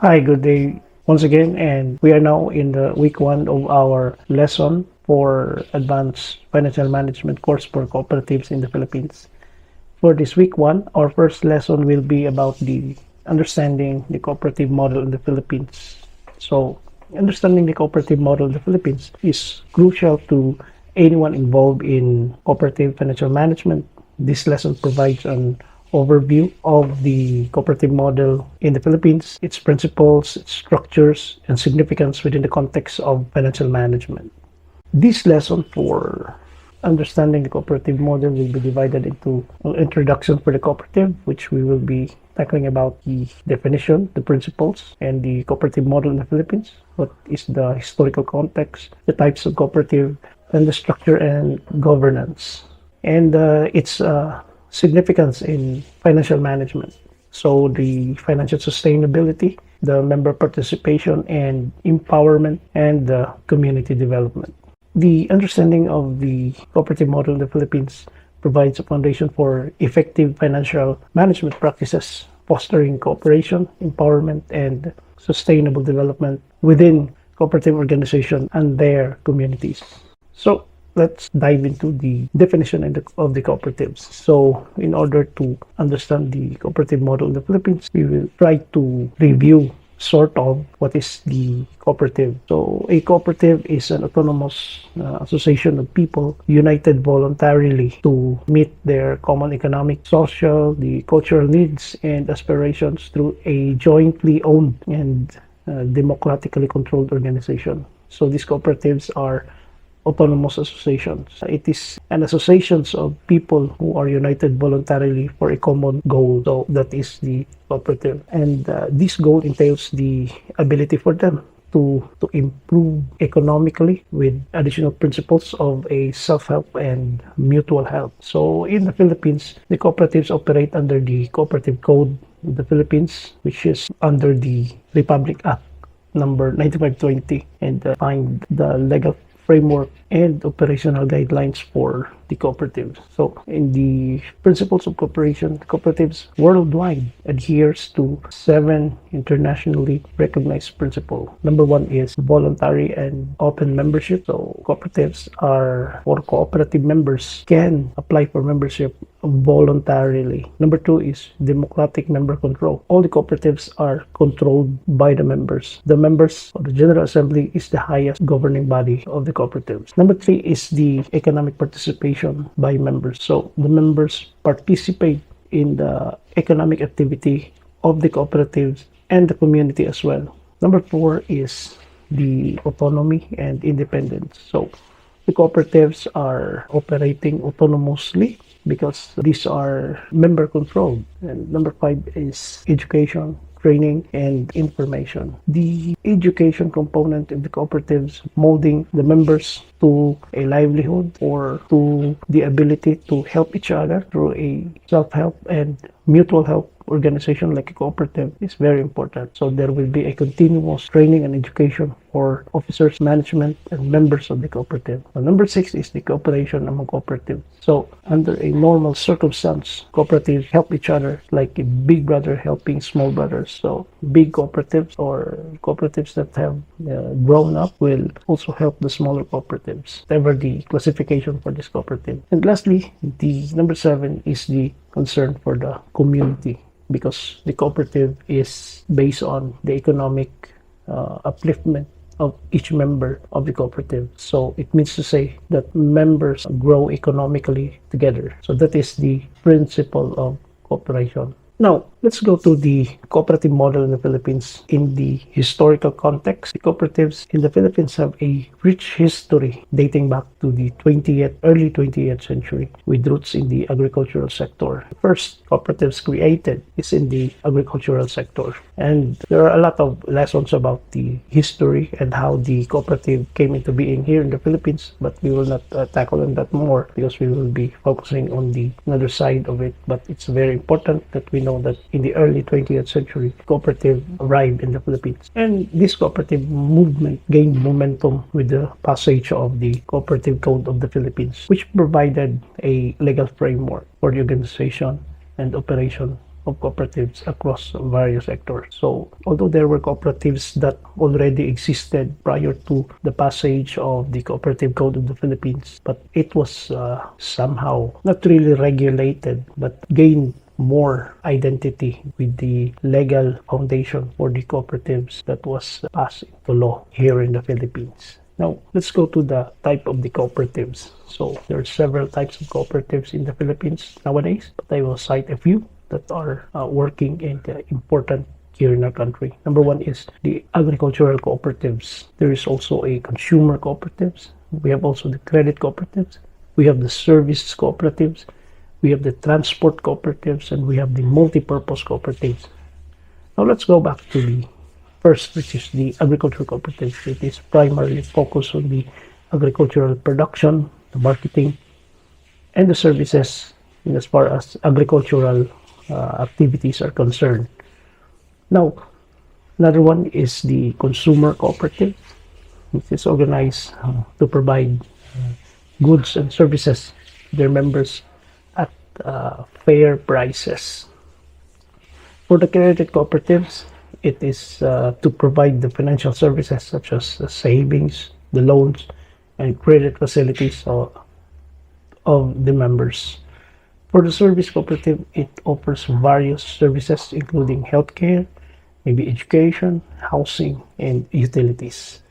Hi, good day once again, and we are now in the week one of our lesson for Advanced Financial Management course for cooperatives in the Philippines. For this week one, our first lesson will be about the understanding the cooperative model in the Philippines. So, understanding the cooperative model in the Philippines is crucial to anyone involved in cooperative financial management. This lesson provides an overview of the cooperative model in the Philippines, its principles, its structures, and significance within the context of financial management. This lesson for understanding the cooperative model will be divided into an introduction for the cooperative, which we will be tackling about the definition, the principles, and the cooperative model in the Philippines. What is the historical context, the types of cooperative, and the structure and governance, and its significance in financial management. So the financial sustainability, the member participation and empowerment, and the community development. The understanding of the cooperative model in the Philippines provides a foundation for effective financial management practices, fostering cooperation, empowerment, and sustainable development within cooperative organizations and their communities. So let's dive into the definition of the cooperatives. So in order to understand the cooperative model in the Philippines, we will try to review sort of what is the cooperative. So a cooperative is an autonomous association of people united voluntarily to meet their common economic, social, the cultural needs and aspirations through a jointly owned and democratically controlled organization. So these cooperatives are autonomous associations. It is an association of people who are united voluntarily for a common goal. So that is the cooperative. And this goal entails the ability for them to improve economically with additional principles of a self-help and mutual help. So in the Philippines, the cooperatives operate under the Cooperative Code of the Philippines, which is under the Republic Act number 9520, and find the legal framework and operational guidelines for the cooperatives. So in the principles of cooperation, cooperatives worldwide adheres to 7 internationally recognized principles. Number 1 is voluntary and open membership. So cooperatives are, or cooperative members can apply for membership voluntarily. Number 2 is democratic member control. All the cooperatives are controlled by the members. The members of the General Assembly is the highest governing body of the cooperatives. Number 3 is the economic participation by members. So the members participate in the economic activity of the cooperatives and the community as well. Number 4 is the autonomy and independence. So the cooperatives are operating autonomously because these are member controlled. And number 5 is education, training, and information. The education component of the cooperatives molding the members to a livelihood or to the ability to help each other through a self-help and mutual help organization like a cooperative is very important. So there will be a continuous training and education for officers, management, and members of the cooperative. Number 6 is the cooperation among cooperatives. So under a normal circumstance, cooperatives help each other like a big brother helping small brothers. So big cooperatives or cooperatives that have grown up will also help the smaller cooperatives, whatever the classification for this cooperative. And lastly, the number 7 is the concern for the community, because the cooperative is based on the economic upliftment of each member of the cooperative. So it means to say that members grow economically together. So that is the principle of cooperation. Now, let's go to the cooperative model in the Philippines in the historical context. The cooperatives in the Philippines have a rich history dating back to the early 20th century with roots in the agricultural sector. The first cooperatives created is in the agricultural sector. And there are a lot of lessons about the history and how the cooperative came into being here in the Philippines, but we will not tackle on that more because we will be focusing on the other side of it. But it's very important that we know that in the early 20th century, cooperative arrived in the Philippines. And this cooperative movement gained momentum with the passage of the Cooperative Code of the Philippines, which provided a legal framework for the organization and operation of cooperatives across various sectors. So, although there were cooperatives that already existed prior to the passage of the Cooperative Code of the Philippines, but it was somehow not really regulated, but gained more identity with the legal foundation for the cooperatives that was passed into law here in the Philippines. Now, let's go to the type of the cooperatives. So, there are several types of cooperatives in the Philippines nowadays, but I will cite a few that are working and important here in our country. Number one is the agricultural cooperatives. There is also a consumer cooperatives. We have also the credit cooperatives. We have the service cooperatives. We have the transport cooperatives, and we have the multi-purpose cooperatives. Now let's go back to the first, which is the agricultural cooperatives. It is primarily focused on the agricultural production, the marketing, and the services in as far as agricultural activities are concerned. Now, another one is the consumer cooperative, which is organized to provide goods and services to their members at fair prices. For the credit cooperatives, it is to provide the financial services such as the savings, the loans, and credit facilities of the members. For the service cooperative, it offers various services including healthcare, maybe education, housing, and utilities.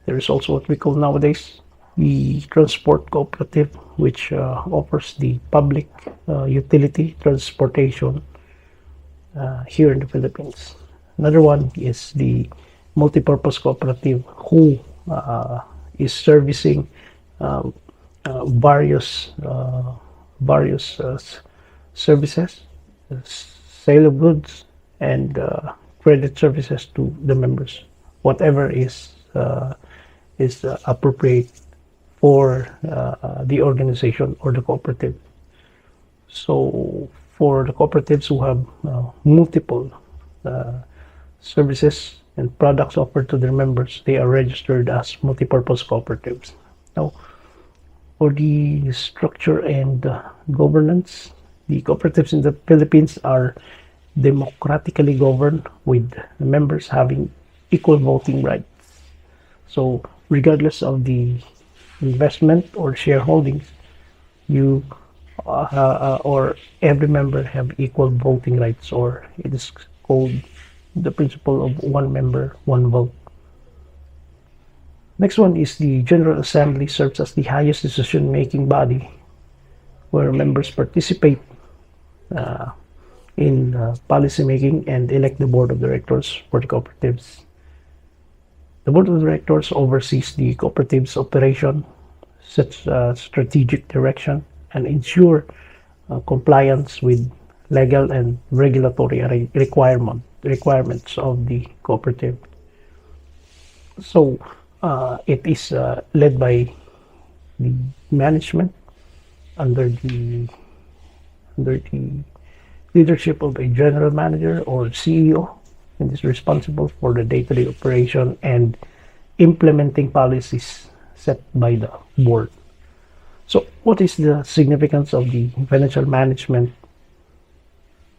There is also what we call nowadays the transport cooperative, which offers the public utility transportation here in the Philippines. Another one is the multipurpose cooperative, who is servicing various services, sale of goods, and credit services to the members, whatever is appropriate for the organization or the cooperative. So for the cooperatives who have multiple services and products offered to their members, they are registered as multipurpose cooperatives. Now, for the structure and governance, the cooperatives in the Philippines are democratically governed, with the members having equal voting rights. So regardless of the investment or shareholdings, you or every member have equal voting rights, or it is called the principle of one member, one vote. Next one is the General Assembly, serves as the highest decision-making body where members participate in policy making and elect the board of directors for the cooperatives. The board of directors oversees the cooperative's operation, sets strategic direction, and ensure compliance with legal and regulatory requirements of the cooperative. So it is led by the management under the leadership of a general manager or CEO, and is responsible for the day-to-day operation and implementing policies set by the board. So what is the significance of the financial management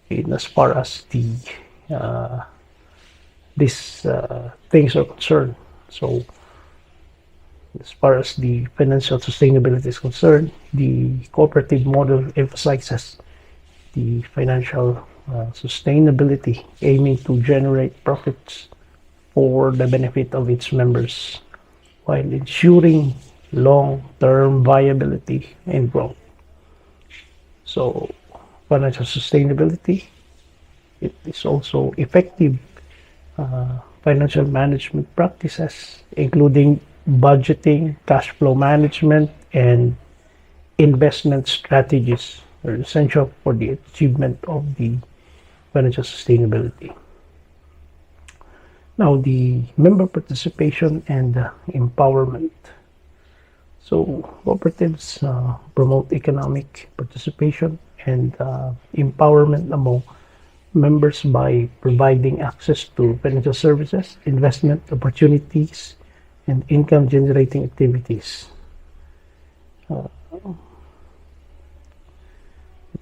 in as far as the these things are concerned? So as far as the financial sustainability is concerned, the cooperative model emphasizes the financial sustainability, aiming to generate profits for the benefit of its members while ensuring long-term viability and growth. So financial sustainability, it is also effective financial management practices, including budgeting, cash flow management, and investment strategies are essential for the achievement of the financial sustainability. Now, the member participation and empowerment. So cooperatives promote economic participation and empowerment among members by providing access to financial services, investment opportunities, and income generating activities. It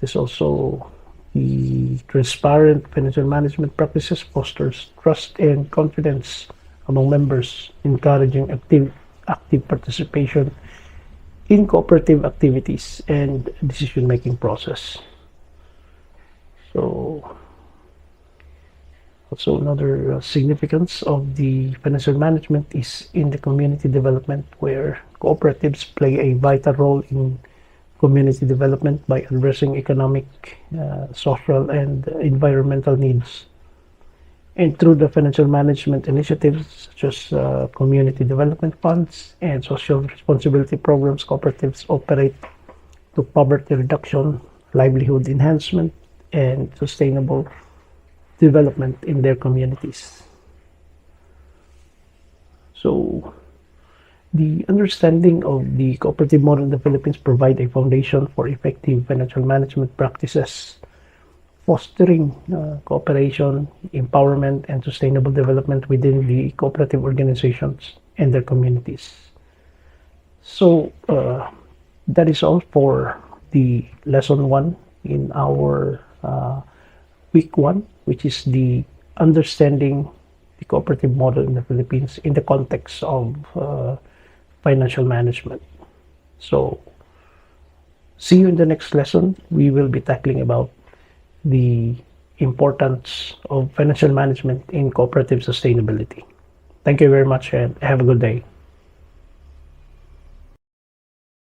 is also The transparent financial management practices fosters trust and confidence among members, encouraging active participation in cooperative activities and decision-making process. So, also another significance of the financial management is in the community development, where cooperatives play a vital role in community development by addressing economic, social, and environmental needs. And through the financial management initiatives such as community development funds and social responsibility programs, cooperatives operate to poverty reduction, livelihood enhancement, and sustainable development in their communities. So, the understanding of the cooperative model in the Philippines provide a foundation for effective financial management practices, fostering cooperation, empowerment, and sustainable development within the cooperative organizations and their communities. So, that is all for the lesson one in our week one, which is the understanding the cooperative model in the Philippines in the context of financial management. So, see you in the next lesson. We will be tackling about the importance of financial management in cooperative sustainability. Thank you very much and have a good day.